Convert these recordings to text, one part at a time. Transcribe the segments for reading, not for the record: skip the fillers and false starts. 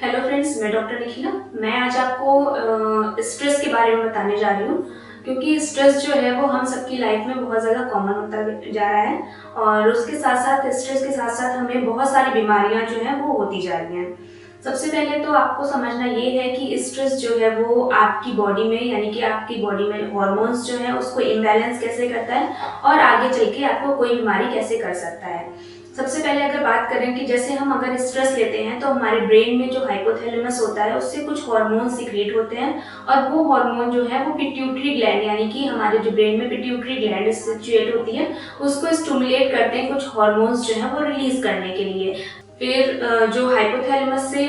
Hello friends, मैं doctor Nikhila. मैं आज आपको स्ट्रेस के बारे में बताने जा रही हूँ, क्योंकि स्ट्रेस जो है वो हम सबकी लाइफ में बहुत ज़्यादा कॉमन होता जा रहा है और उसके साथ साथ स्ट्रेस के साथ साथ हमें बहुत सारी बीमारियां जो हैं वो होती जा रही हैं। सबसे पहले तो आपको समझना ये है कि स्ट्रेस जो है वो आपकी बॉडी में, यानी कि आपकी बॉडी में हार्मोन्स जो है उसको इम्बैलेंस कैसे करता है और आगे चल के आपको कोई बीमारी कैसे कर सकता है। सबसे पहले अगर बात करें कि जैसे हम अगर स्ट्रेस लेते हैं तो हमारे ब्रेन में जो हाइपोथैलेमस होता है उससे कुछ हार्मोन सीक्रेट होते हैं और वो हार्मोन जो है वो पिट्यूटरी ग्लैंड, यानी कि हमारे जो ब्रेन में पिट्यूटरी ग्लैंड सिचुएट होती है, उसको स्टिमुलेट करते हैं कुछ हार्मोन्स जो है वो रिलीज करने के लिए। फिर जो हाइपोथैलेमस से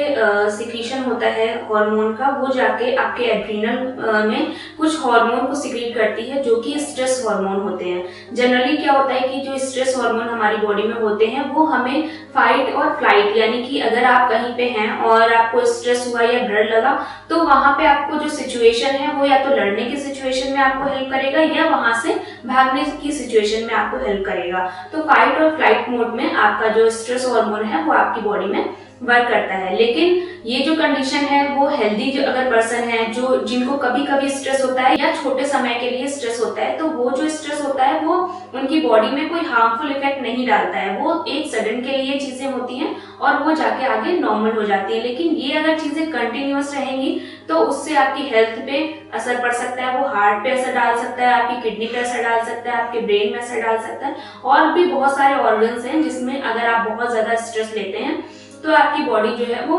सिक्रीशन होता है हार्मोन का, वो जाके आपके एड्रीनल में कुछ हार्मोन को सिक्रीट करती है जो कि स्ट्रेस हार्मोन होते हैं। जनरली क्या होता है कि जो स्ट्रेस हार्मोन हमारी बॉडी में होते हैं वो हमें फाइट और फ्लाइट, यानी कि अगर आप कहीं पे हैं और आपको स्ट्रेस हुआ या डर लगा तो वहां पे आपको जो सिचुएशन है वो या तो लड़ने की सिचुएशन में आपको हेल्प करेगा या वहां से भागने की सिचुएशन में आपको हेल्प करेगा। तो फाइट और फ्लाइट मोड में आपका जो स्ट्रेस हार्मोन है वो आपकी बॉडी में वर्क करता है। लेकिन ये जो कंडीशन है वो हेल्दी जो अगर पर्सन है जो जिनको कभी कभी स्ट्रेस होता है या छोटे समय के लिए स्ट्रेस होता है, तो वो जो स्ट्रेस होता है वो उनकी बॉडी में कोई हार्मफुल इफेक्ट नहीं डालता है। वो एक सडन के लिए चीजें होती हैं और वो जाके आगे नॉर्मल हो जाती है। लेकिन ये अगर चीजें कंटिन्यूअस रहेंगी तो उससे आपकी हेल्थ पे असर पड़ सकता है। वो हार्ट पे असर डाल सकता है, आपकी किडनी पे असर डाल सकता है, आपके ब्रेन में असर डाल सकता है और भी बहुत सारे ऑर्गन्स हैं जिसमें अगर आप बहुत ज्यादा स्ट्रेस लेते हैं तो आपकी बॉडी जो है वो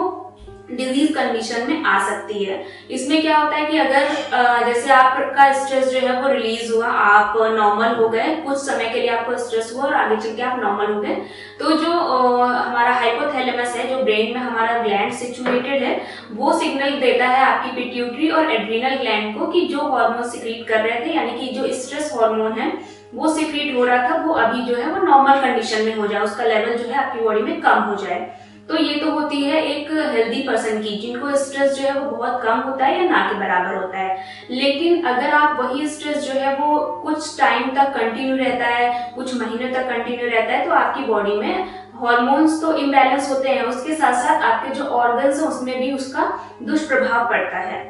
डिजीज कंडीशन में आ सकती है। इसमें क्या होता है कि अगर जैसे आपका स्ट्रेस जो है वो रिलीज हुआ, आप नॉर्मल हो गए, कुछ समय के लिए आपको स्ट्रेस हुआ और आगे चल के आप नॉर्मल हो गए, तो जो हमारा हाइपोथैलेमस है, जो ब्रेन में हमारा ग्लैंड सिचुएटेड है, वो सिग्नल देता है आपकी पिट्यूटरी और एड्रीनल ग्लैंड को कि जो हार्मोन सिक्रीट कर रहे थे, यानी कि जो स्ट्रेस हार्मोन है वो सिक्रीट हो रहा था, वो अभी जो है वो नॉर्मल कंडीशन में हो जाए, उसका लेवल जो है आपकी बॉडी में कम हो जाए। तो ये तो होती है एक हेल्दी पर्सन की, जिनको स्ट्रेस जो है वो बहुत कम होता है या ना के बराबर होता है। लेकिन अगर आप वही स्ट्रेस जो है वो कुछ टाइम तक कंटिन्यू रहता है, कुछ महीने तक कंटिन्यू रहता है, तो आपकी बॉडी में हॉर्मोन्स तो इम्बैलेंस होते हैं, उसके साथ साथ आपके जो ऑर्गन्स हैं उसमें भी उसका दुष्प्रभाव पड़ता है।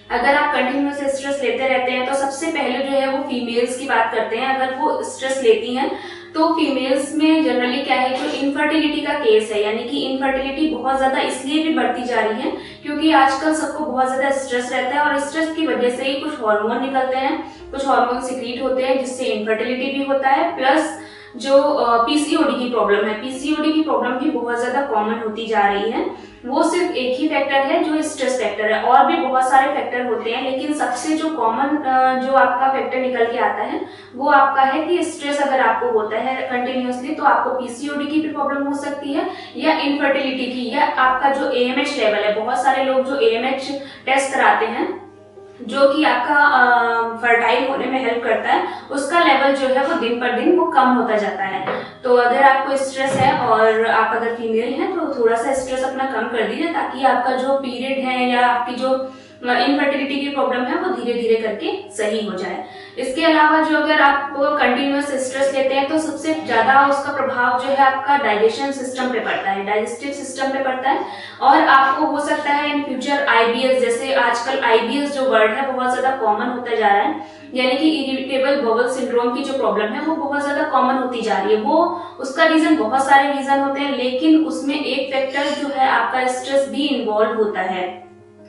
अगर आप कंटिन्यूअस स्ट्रेस लेते रहते हैं तो सबसे पहले जो है वो फीमेल्स की बात करते हैं। अगर वो स्ट्रेस लेती हैं तो फीमेल्स में जनरली क्या है, जो इनफर्टिलिटी का केस है, यानी कि इनफर्टिलिटी बहुत ज्यादा इसलिए भी बढ़ती जा रही है क्योंकि आजकल सबको बहुत ज्यादा स्ट्रेस रहता है और स्ट्रेस की वजह से ही कुछ हार्मोन निकलते हैं, कुछ हार्मोन सिक्रीट होते हैं जिससे इनफर्टिलिटी भी होता है। प्लस जो पीसीओडी की प्रॉब्लम है, पीसीओडी की प्रॉब्लम भी बहुत ज्यादा कॉमन होती जा रही है। वो सिर्फ एक ही फैक्टर है जो स्ट्रेस फैक्टर है, और भी बहुत सारे फैक्टर होते हैं, लेकिन सबसे जो कॉमन जो आपका फैक्टर निकल के आता है वो आपका है कि स्ट्रेस अगर आपको होता है कंटिन्यूअसली तो आपको पीसीओडी की भी प्रॉब्लम हो सकती है या इनफर्टिलिटी की, या आपका जो एएमएच लेवल है, बहुत सारे लोग जो एएमएच टेस्ट कराते हैं जो कि आपका फर्टाइल होने में हेल्प करता है, उसका लेवल जो है वो दिन पर दिन वो कम होता जाता है। तो अगर आपको स्ट्रेस है और आप अगर फीमेल हैं तो थोड़ा सा स्ट्रेस अपना कम कर दीजिए, ताकि आपका जो पीरियड है या आपकी जो इनफर्टिलिटी की प्रॉब्लम है वो धीरे धीरे करके सही हो जाए। इसके अलावा जो अगर आप कंटिन्यूअस स्ट्रेस लेते हैं तो सबसे ज्यादा उसका प्रभाव जो है आपका डाइजेशन सिस्टम पे पड़ता है, डाइजेस्टिव सिस्टम पे पड़ता है और आपको हो सकता है इन फ्यूचर आईबीएस, जैसे आजकल आईबीएस जो वर्ड है बहुत ज्यादा कॉमन होता जा रहा है, यानी कि इरिटेबल बाउल सिंड्रोम की जो प्रॉब्लम है वो बहुत ज्यादा कॉमन होती जा रही है। वो उसका रीजन बहुत सारे रीजन होते हैं, लेकिन उसमें एक फैक्टर जो है आपका स्ट्रेस भी इन्वॉल्व होता है।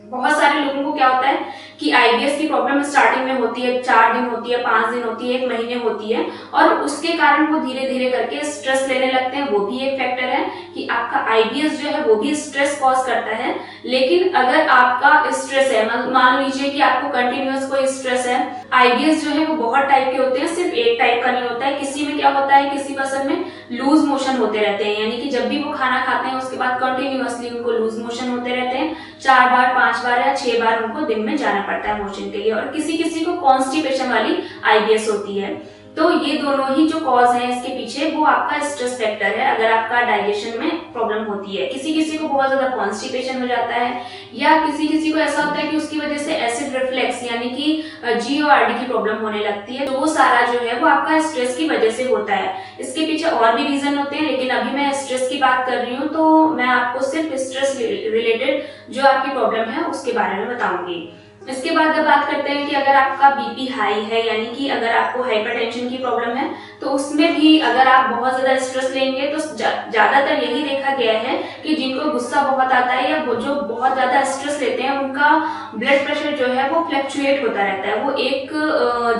बहुत सारे लोगों को क्या होता है कि आईबीएस की प्रॉब्लम स्टार्टिंग में होती है, 4 दिन होती है, 5 दिन होती है, 1 महीने होती है, और उसके कारण वो धीरे धीरे करके स्ट्रेस लेने लगते हैं। वो भी एक फैक्टर है कि आपका आईबीएस जो है वो भी स्ट्रेस कॉज करता है। लेकिन अगर आपका स्ट्रेस है, मान लीजिए कि आपको कंटिन्यूअस कोई स्ट्रेस है, आईबीएस जो है वो बहुत टाइप के होते हैं, सिर्फ एक टाइप का नहीं होता है। किसी में क्या होता है, किसी पर्सन में लूज मोशन होते रहते हैं, यानी कि जब भी वो खाना खाते हैं उसके बाद कंटिन्यूअसली उनको लूज मोशन होते रहते हैं, 4 बार 5 बार या 6 बार उनको दिन में जाना पड़ता है मोशन के लिए। और किसी किसी को कॉन्स्टिपेशन वाली आईबीएस होती है। तो ये दोनों ही जो कॉज है इसके पीछे वो आपका स्ट्रेस फैक्टर है। अगर आपका डाइजेशन में प्रॉब्लम होती है, किसी किसी को बहुत ज्यादा कॉन्स्टिपेशन हो जाता है, या किसी किसी को ऐसा होता है कि उसकी वजह से एसिड रिफ्लेक्स यानी कि जीओआरडी की प्रॉब्लम होने लगती है, तो वो सारा जो है वो आपका स्ट्रेस की वजह से होता है। इसके पीछे और भी रीजन होते हैं, लेकिन अभी मैं स्ट्रेस की बात कर रही हूँ, तो मैं आपको सिर्फ स्ट्रेस रिलेटेड जो आपकी प्रॉब्लम है उसके बारे में बताऊंगी। इसके बाद अब बात करते हैं कि अगर आपका बीपी हाई है, यानी कि अगर आपको हाइपरटेंशन की प्रॉब्लम है, तो उसमें भी अगर आप बहुत ज्यादा स्ट्रेस लेंगे तो ज्यादातर यही देखा गया है कि जिनको गुस्सा बहुत आता है या जो बहुत ज्यादा स्ट्रेस लेते हैं उनका ब्लड प्रेशर जो है वो फ्लक्चुएट होता रहता है। वो एक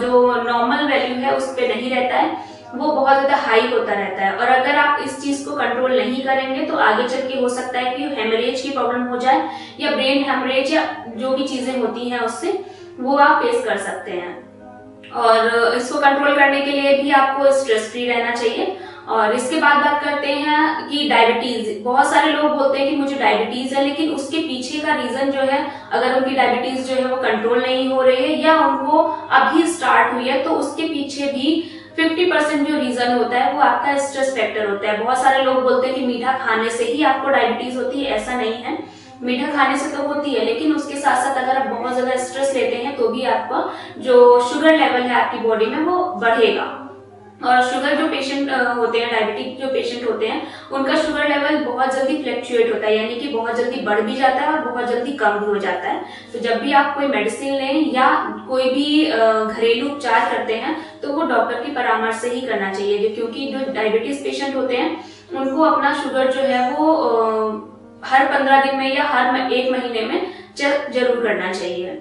जो नॉर्मल वैल्यू है उस पर नहीं रहता है, वो बहुत ज्यादा हाई होता रहता है। और अगर आप इस चीज को कंट्रोल नहीं करेंगे तो आगे चल के हो सकता है कि हेमरेज की प्रॉब्लम हो जाए, या ब्रेन हेमरेज, या जो भी चीजें होती हैं उससे वो आप फेस कर सकते हैं। और इसको कंट्रोल करने के लिए भी आपको स्ट्रेस फ्री रहना चाहिए। और इसके बाद बात करते हैं कि डायबिटीज। बहुत सारे लोग बोलते हैं कि मुझे डायबिटीज है, लेकिन उसके पीछे का रीजन जो है, अगर उनकी डायबिटीज जो है वो कंट्रोल नहीं हो रही है या उनको अभी स्टार्ट हुई है, तो उसके पीछे भी 50% जो रीजन होता है वो आपका स्ट्रेस फैक्टर होता है। बहुत सारे लोग बोलते हैं कि मीठा खाने से ही आपको डायबिटीज होती है, ऐसा नहीं है। मीठा खाने से तो होती है, लेकिन उसके साथ साथ अगर आप बहुत ज्यादा स्ट्रेस लेते हैं तो भी आपका जो शुगर लेवल है आपकी बॉडी में वो बढ़ेगा। और शुगर जो पेशेंट होते हैं, डायबिटिक जो पेशेंट होते हैं, उनका शुगर लेवल बहुत जल्दी फ्लक्चुएट होता है, यानी कि बहुत जल्दी बढ़ भी जाता है और बहुत जल्दी कम भी हो जाता है। तो जब भी आप कोई मेडिसिन लें या कोई भी घरेलू उपचार करते हैं तो वो डॉक्टर की परामर्श से ही करना चाहिए, क्योंकि जो डायबिटीज पेशेंट होते हैं उनको अपना शुगर जो है वो हर 15 दिन में या हर 1 महीने में चेक जरूर करना चाहिए।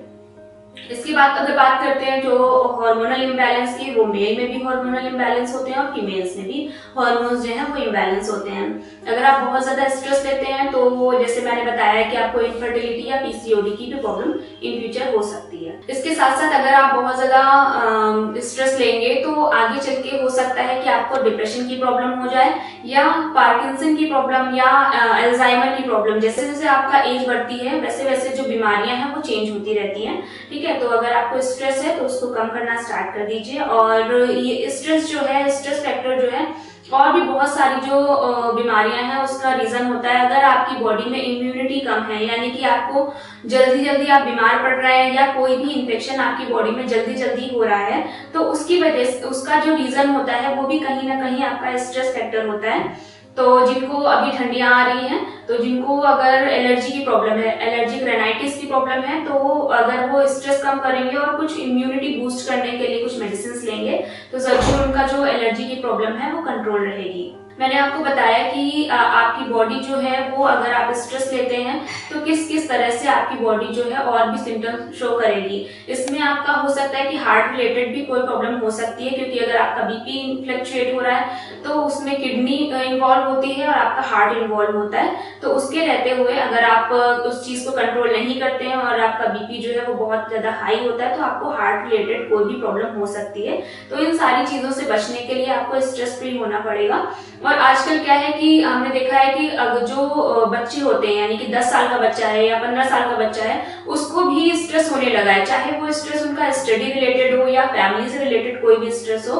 इसके बाद अगर बात करते हैं जो हार्मोनल इम्बैलेंस की, वो मेल में भी हार्मोनल इम्बैलेंस होते हैं और फीमेल्स में भी हार्मोन्स जो है वो इम्बैलेंस होते हैं। अगर आप बहुत ज्यादा स्ट्रेस लेते हैं तो वो, जैसे मैंने बताया कि आपको इनफर्टिलिटी या पीसीओडी की भी प्रॉब्लम इन फ्यूचर हो सकती है। इसके साथ साथ अगर आप बहुत ज्यादा स्ट्रेस लेंगे तो आगे चल के हो सकता है कि आपको डिप्रेशन की प्रॉब्लम हो जाए, या पार्किंसन की प्रॉब्लम, या अल्जाइमर की प्रॉब्लम। जैसे जैसे आपका एज बढ़ती है वैसे वैसे जो बीमारियां हैं वो चेंज होती रहती हैं, ठीक है। तो अगर आपको स्ट्रेस है तो उसको कम करना स्टार्ट कर दीजिए। और ये स्ट्रेस जो है, स्ट्रेस फैक्टर जो है, और भी बहुत सारी जो बीमारियां हैं उसका रीजन होता है। अगर आपकी बॉडी में इम्यूनिटी कम है, यानी कि आपको जल्दी जल्दी आप बीमार पड़ रहे हैं या कोई भी इन्फेक्शन आपकी बॉडी में जल्दी जल्दी हो रहा है, तो उसकी वजह से उसका जो रीजन होता है वो भी कहीं ना कहीं आपका स्ट्रेस फैक्टर होता है। तो जिनको अभी ठंडियां आ रही हैं, तो जिनको अगर एलर्जी की प्रॉब्लम है, एलर्जिक रेनाइटिस की प्रॉब्लम है, तो अगर वो स्ट्रेस कम करेंगे और कुछ इम्यूनिटी बूस्ट करने के लिए कुछ मेडिसिन लेंगे तो जरूर उनका जो एलर्जी की प्रॉब्लम है वो कंट्रोल रहेगी। मैंने आपको बताया कि आपकी बॉडी जो है वो, अगर आप स्ट्रेस लेते हैं तो किस किस तरह से आपकी बॉडी जो है और भी सिम्टम्स शो करेगी। इसमें आपका हो सकता है कि हार्ट रिलेटेड भी कोई प्रॉब्लम हो सकती है, क्योंकि अगर आपका बीपी फ्लक्चुएट हो रहा है तो उसमें किडनी इन्वॉल्व होती है और आपका हार्ट इन्वॉल्व होता है। तो उसके रहते हुए अगर आप उस चीज को कंट्रोल नहीं करते हैं और आपका बीपी जो है वो बहुत ज्यादा हाई होता है, तो आपको हार्ट रिलेटेड कोई भी प्रॉब्लम हो सकती है। तो इन सारी चीजों से बचने के लिए आपको स्ट्रेस फ्री होना पड़ेगा। और आजकल क्या है कि हमने देखा है कि अगर जो बच्चे होते हैं, यानी कि 10 साल का बच्चा है या 15 साल का बच्चा है, उसको भी स्ट्रेस होने लगा है, चाहे वो स्ट्रेस उनका स्टडी रिलेटेड हो या फैमिली से रिलेटेड कोई भी स्ट्रेस हो।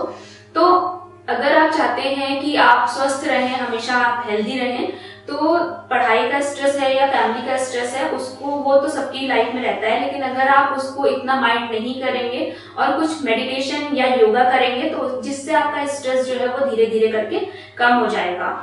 तो अगर आप चाहते हैं कि आप स्वस्थ रहें, हमेशा आप हेल्दी रहें, तो पढ़ाई का स्ट्रेस है या फैमिली का स्ट्रेस है, उसको वो तो सबकी लाइफ में रहता है, लेकिन अगर आप उसको इतना माइंड नहीं करेंगे और कुछ मेडिटेशन या योगा करेंगे तो जिससे आपका स्ट्रेस जो है वो धीरे धीरे करके कम हो जाएगा।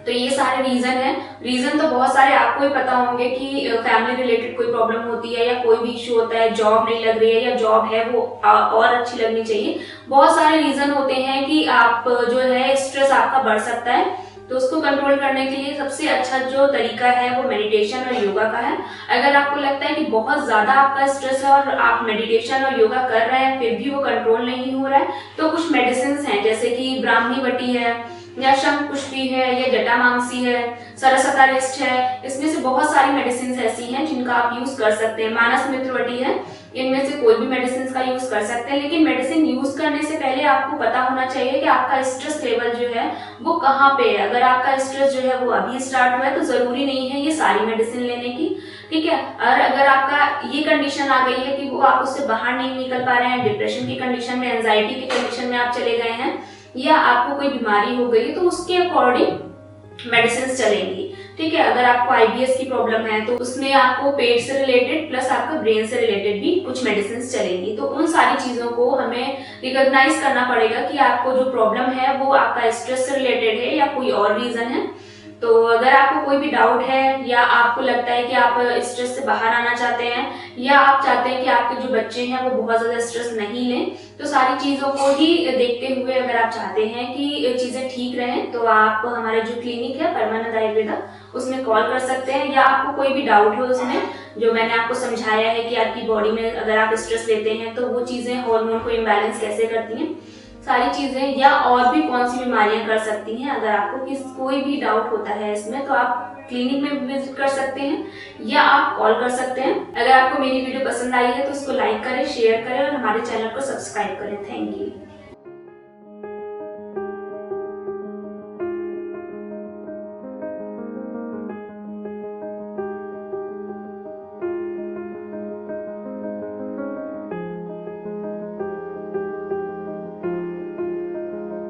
तो ये सारे रीजन है। रीजन तो बहुत सारे आपको ही पता होंगे कि फैमिली रिलेटेड कोई प्रॉब्लम होती है या कोई भी इश्यू होता है, जॉब नहीं लग रही है या जॉब है वो और अच्छी लगनी चाहिए। बहुत सारे रीजन होते हैं कि आप जो है स्ट्रेस आपका बढ़ सकता है। तो उसको कंट्रोल करने के लिए सबसे अच्छा जो तरीका है वो मेडिटेशन और योगा का है। अगर आपको लगता है कि बहुत ज्यादा आपका स्ट्रेस है और आप मेडिटेशन और योगा कर रहे हैं फिर भी वो कंट्रोल नहीं हो रहा है, तो कुछ मेडिसिन हैं, जैसे कि ब्राह्मी वटी है या शंख पुष्पी है या जटामांसी है, सरस्वता रिष्ट है। इसमें से बहुत सारी मेडिसिन ऐसी हैं जिनका आप यूज कर सकते हैं। मानस मित्रवटी है, इनमें से कोई भी मेडिसिन का यूज कर सकते हैं। लेकिन मेडिसिन यूज करने से पहले आपको पता होना चाहिए कि आपका स्ट्रेस लेवल जो है वो कहाँ पे है। अगर आपका स्ट्रेस जो है वो अभी स्टार्ट हुआ है तो जरूरी नहीं है ये सारी मेडिसिन लेने की। ठीक है। और अगर आपका ये कंडीशन आ गई है कि वो आप उससे बाहर नहीं निकल पा रहे हैं, डिप्रेशन की कंडीशन में, एंजाइटी की कंडीशन में आप चले गए हैं, या आपको कोई बीमारी हो गई, तो उसके अकॉर्डिंग मेडिसिन चलेंगी। ठीक है। अगर आपको आईबीएस की प्रॉब्लम है तो उसमें आपको पेट से रिलेटेड प्लस आपका ब्रेन से रिलेटेड भी कुछ मेडिसिन चलेंगी। तो उन सारी चीजों को हमें रिकॉग्नाइज करना पड़ेगा कि आपको जो प्रॉब्लम है वो आपका स्ट्रेस से रिलेटेड है या कोई और रीजन है। तो अगर आपको कोई भी डाउट है, या आपको लगता है कि आप स्ट्रेस से बाहर आना चाहते हैं, या आप चाहते हैं कि आपके जो बच्चे हैं वो बहुत ज्यादा स्ट्रेस नहीं लें, तो सारी चीजों को ही देखते हुए अगर आप चाहते हैं कि चीजें ठीक रहें, तो आप हमारे जो क्लिनिक है परमानंद आयुर्वेदा, उसमें कॉल कर सकते हैं। या आपको कोई भी डाउट हो उसमें, जो मैंने आपको समझाया है कि आपकी बॉडी में अगर आप स्ट्रेस लेते हैं तो वो चीजें हार्मोन को इम्बैलेंस कैसे करती हैं, सारी चीजें, या और भी कौन सी बीमारियां कर सकती हैं, अगर आपको कोई भी डाउट होता है इसमें, तो आप क्लिनिक में विजिट कर सकते हैं या आप कॉल कर सकते हैं। अगर आपको मेरी वीडियो पसंद आई है तो उसको लाइक करें, शेयर करें और हमारे चैनल को सब्सक्राइब करें। Thank you.